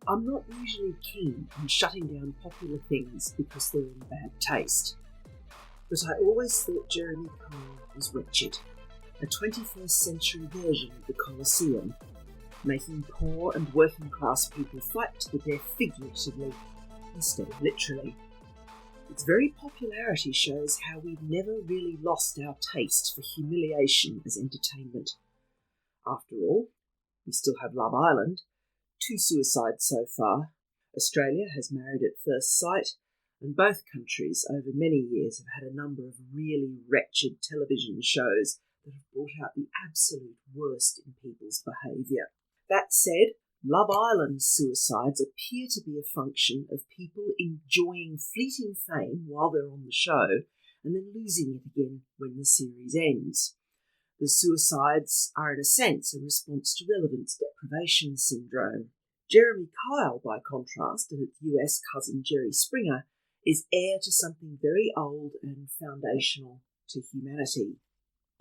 I'm not usually keen on shutting down popular things because they're in bad taste. But I always thought Jeremy Kyle was wretched, a 21st century version of the Colosseum, making poor and working class people fight to the death figuratively instead of literally. Its very popularity shows how we've never really lost our taste for humiliation as entertainment. After all, we still have Love Island, 2 suicides so far. Australia has Married at First Sight, and both countries over many years have had a number of really wretched television shows that have brought out the absolute worst in people's behaviour. That said, Love Island suicides appear to be a function of people enjoying fleeting fame while they're on the show and then losing it again when the series ends. The suicides are in a sense a response to relevance deprivation syndrome. Jeremy Kyle, by contrast, and its US cousin Jerry Springer, is heir to something very old and foundational to humanity.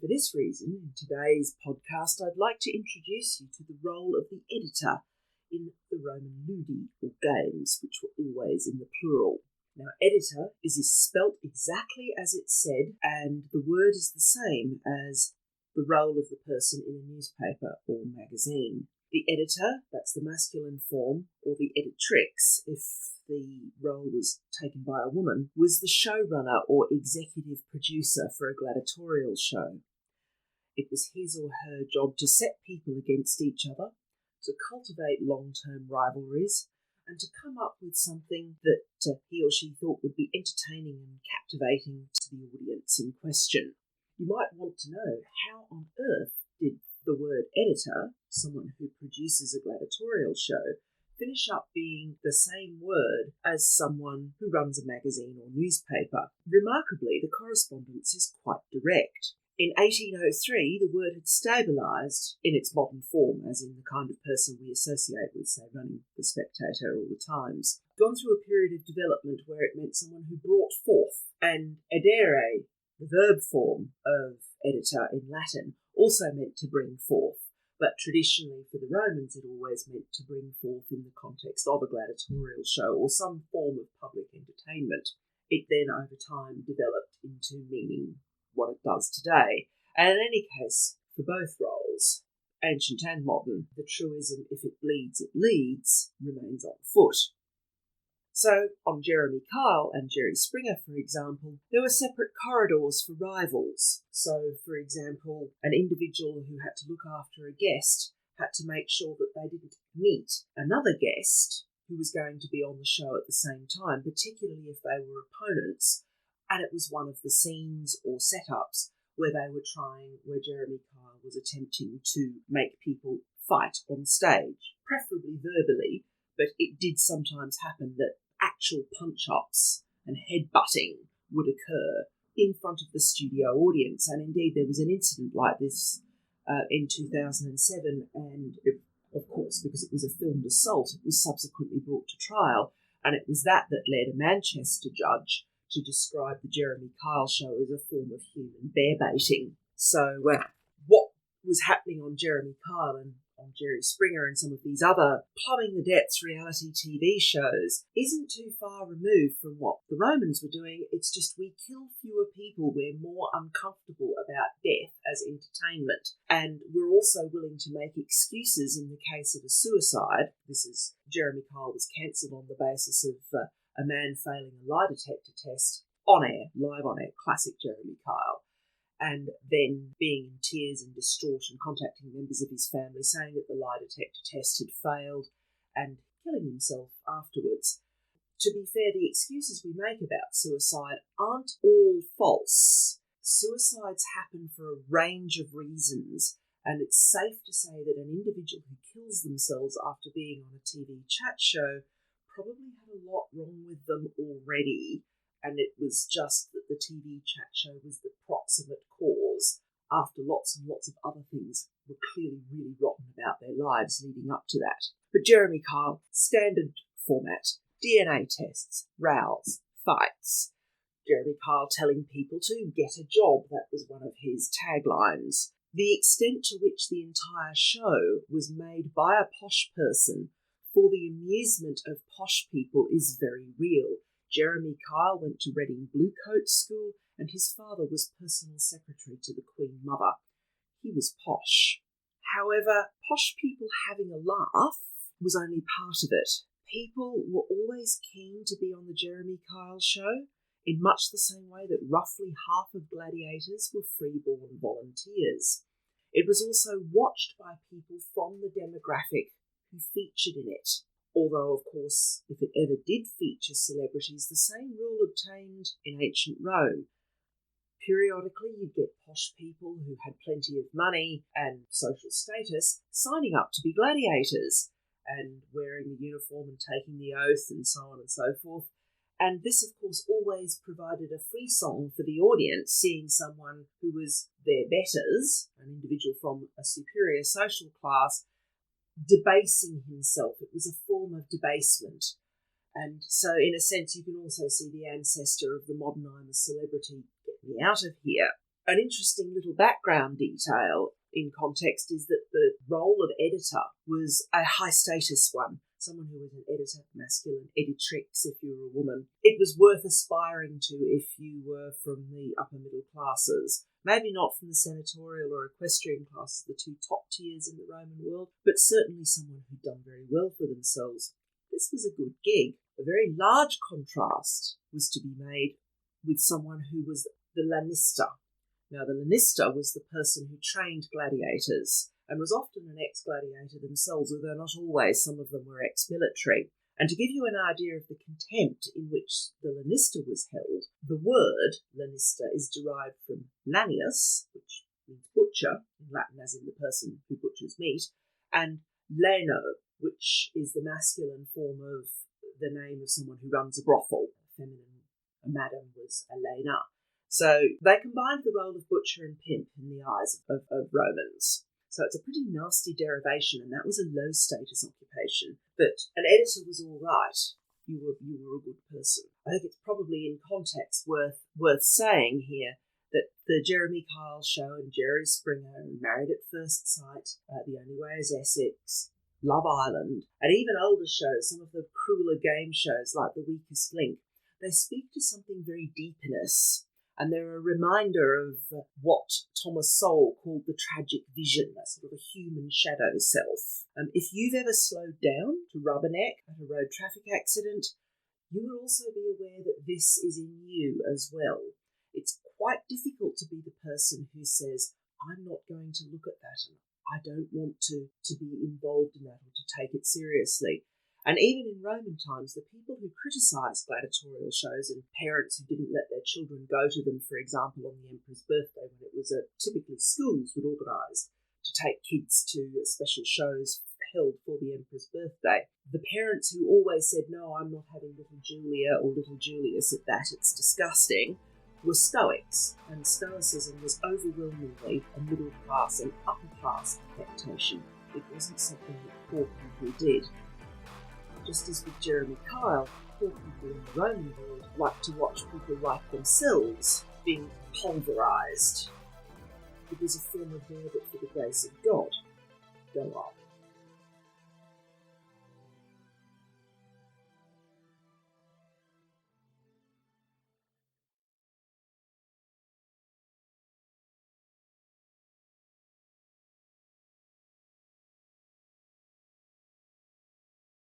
For this reason, in today's podcast, I'd like to introduce you to the role of the editor in the Roman ludi, or games, which were always in the plural. Now, editor is spelt exactly as it's said, and the word is the same as the role of the person in a newspaper or magazine. The editor, that's the masculine form, or the editrix, if the role was taken by a woman, was the showrunner or executive producer for a gladiatorial show. It was his or her job to set people against each other, to cultivate long-term rivalries, and to come up with something that he or she thought would be entertaining and captivating to the audience in question. You might want to know, how on earth did the word editor, someone who produces a gladiatorial show, finish up being the same word as someone who runs a magazine or newspaper? Remarkably, the correspondence is quite direct. In 1803, the word had stabilised in its modern form, as in the kind of person we associate with, say, running The Spectator or The Times. Gone through a period of development where it meant someone who brought forth, and edere, the verb form of editor in Latin, also meant to bring forth, but traditionally for the Romans it always meant to bring forth in the context of a gladiatorial show or some form of public entertainment. It then over time developed into meaning what it does today. And in any case, for both roles, ancient and modern, the truism, if it bleeds, it leads, remains on foot. So, on Jeremy Kyle and Jerry Springer, for example, there were separate corridors for rivals. So, for example, an individual who had to look after a guest had to make sure that they didn't meet another guest who was going to be on the show at the same time, particularly if they were opponents, and it was one of the scenes or setups where Jeremy Kyle was attempting to make people fight on stage, preferably verbally, but it did sometimes happen that actual punch-ups and head-butting would occur in front of the studio audience. And indeed, there was an incident like this in 2007, and of course, because it was a filmed assault, it was subsequently brought to trial, and it was that led a Manchester judge to describe the Jeremy Kyle show as a form of human bear-baiting. So what was happening on Jeremy Kyle and on Jerry Springer and some of these other plumbing the depths reality TV shows isn't too far removed from what the Romans were doing. It's just we kill fewer people, we're more uncomfortable about death as entertainment, and we're also willing to make excuses in the case of a suicide. Jeremy Kyle was cancelled on the basis of a man failing a lie detector test on air, live on air, classic Jeremy Kyle, and then being in tears and distraught and contacting members of his family saying that the lie detector test had failed and killing himself afterwards. To be fair, the excuses we make about suicide aren't all false. Suicides happen for a range of reasons, and it's safe to say that an individual who kills themselves after being on a TV chat show probably had a lot wrong with them already, and it was just that the TV chat show was the proximate cause, after lots and lots of other things were clearly really rotten about their lives leading up to that. But Jeremy Kyle, standard format, DNA tests, rows, fights. Jeremy Kyle telling people to get a job, that was one of his taglines. The extent to which the entire show was made by a posh person for the amusement of posh people is very real. Jeremy Kyle went to Reading Bluecoat School, and his father was personal secretary to the Queen Mother. He was posh. However, posh people having a laugh was only part of it. People were always keen to be on the Jeremy Kyle show, in much the same way that roughly half of gladiators were freeborn volunteers. It was also watched by people from the demographic who featured in it. Although, of course, if it ever did feature celebrities, the same rule obtained in ancient Rome. Periodically, you'd get posh people who had plenty of money and social status signing up to be gladiators and wearing the uniform and taking the oath and so on and so forth. And this, of course, always provided a frisson for the audience, seeing someone who was their betters, an individual from a superior social class, debasing himself. It was a form of debasement. And so, in a sense, you can also see the ancestor of the modern I'm a celebrity, get me out of here. An interesting little background detail in context is that the role of editor was a high-status one. Someone who was an editor, masculine, editrix if you were a woman. It was worth aspiring to if you were from the upper middle classes. Maybe not from the senatorial or equestrian classes, the two top tiers in the Roman world, but certainly someone who'd done very well for themselves. This was a good gig. A very large contrast was to be made with someone who was the lanista. Now, the lanista was the person who trained gladiators and was often an ex-gladiator themselves, although not always. Some of them were ex-military. And to give you an idea of the contempt in which the lanista was held, the word lanista is derived from lanius, which means butcher, in Latin as in the person who butchers meat, and leno, which is the masculine form of the name of someone who runs a brothel. A madam was a lena. So they combined the role of butcher and pimp in the eyes of Romans. So it's a pretty nasty derivation, and that was a low-status occupation. But an editor was all right. You were a good person. I think it's probably in context worth saying here that the Jeremy Kyle show and Jerry Springer and Married at First Sight, The Only Way is Essex, Love Island, and even older shows, some of the crueler game shows like The Weakest Link, they speak to something very deep in us. And they're a reminder of what Thomas Sowell called the tragic vision, that sort of a human shadow self. If you've ever slowed down to rubberneck at a road traffic accident, you will also be aware that this is in you as well. It's quite difficult to be the person who says, I'm not going to look at that and I don't want to be involved in that or to take it seriously. And even in Roman times, the people who criticised gladiatorial shows and parents who didn't let their children go to them, for example, on the emperor's birthday, when it was typically schools would organise to take kids to special shows held for the emperor's birthday. The parents who always said, no, I'm not having little Julia or little Julius at that, it's disgusting, were Stoics. And Stoicism was overwhelmingly a middle class and upper class affectation. It wasn't something that poor people did. Just as with Jeremy Kyle, poor people in the Roman world like to watch people like themselves being pulverised. It was a form of there but for the grace of God. Go on.